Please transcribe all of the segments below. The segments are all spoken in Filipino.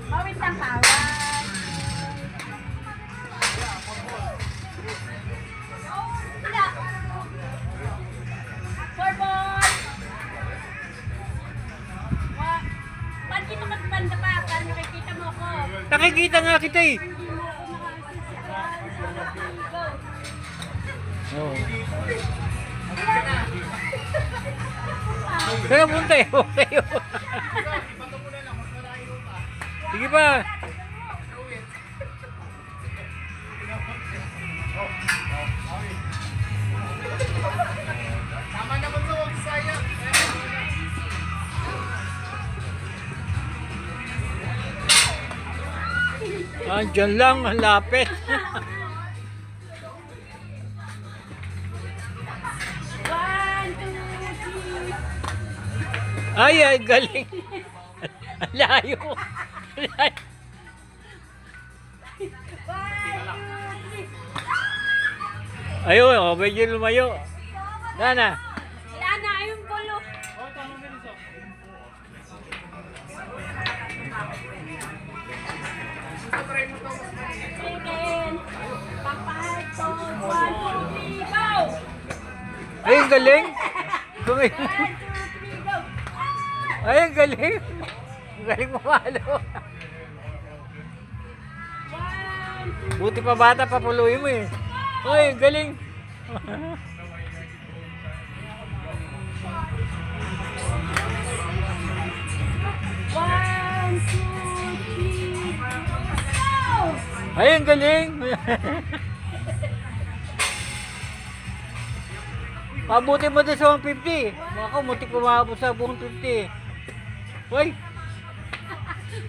Bawit ng tawag. Dito ka banda pa, para nakikita mo ko. Nakikita nga kita eh. Oo. Kaya punta eh. Kayo. Sige pa. Tama naman to, sayang. Diyan lang, ang lapit. One, two, three. Ay, galing. Ang layo. One, two, three. Ayun, oh, medyo lumayo. Nana. Ilan na yung gulo? Chicken. Papato. One, two, three, go! Ay, ang galing. One, two, three, go! Ay, ang galing. Ang galing mamalo. One, two, Buti pa bata, papuluin mo eh. Ay, ang galing. one, two, three, go! Ay, ang galing. Pabuti mo doon sa 150. Ako, mutik pumabot sa buong 50. Hoy!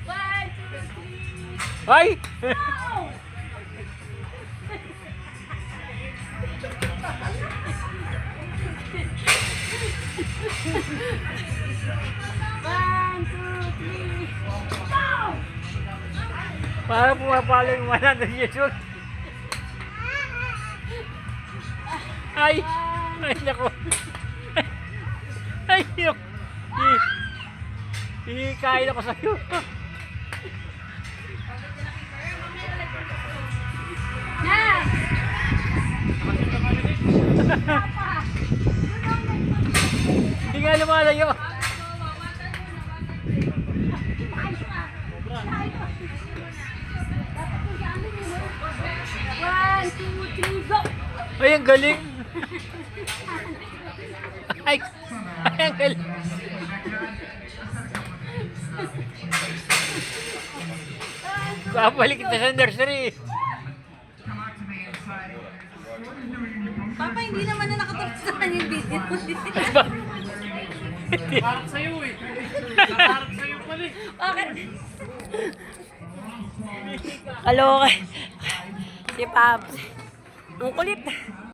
One, two, three, Ay! go! One, two, three, go! Para pumapalo yung 100 years old. Ay! Ay, naku. Ay, naku. Hihikain ako sa'yo. Na! Hindi nga lumalayo. One, two, three, go! Ay, ang galing. Ay, ay, ang galing. Babalik kita sa nursery. Papa, hindi naman na nakatapos sa kanyang video. Parang sa'yo eh. Parang sa'yo pala eh. Bakit? Kaloka. Si Paps. Ang kulit.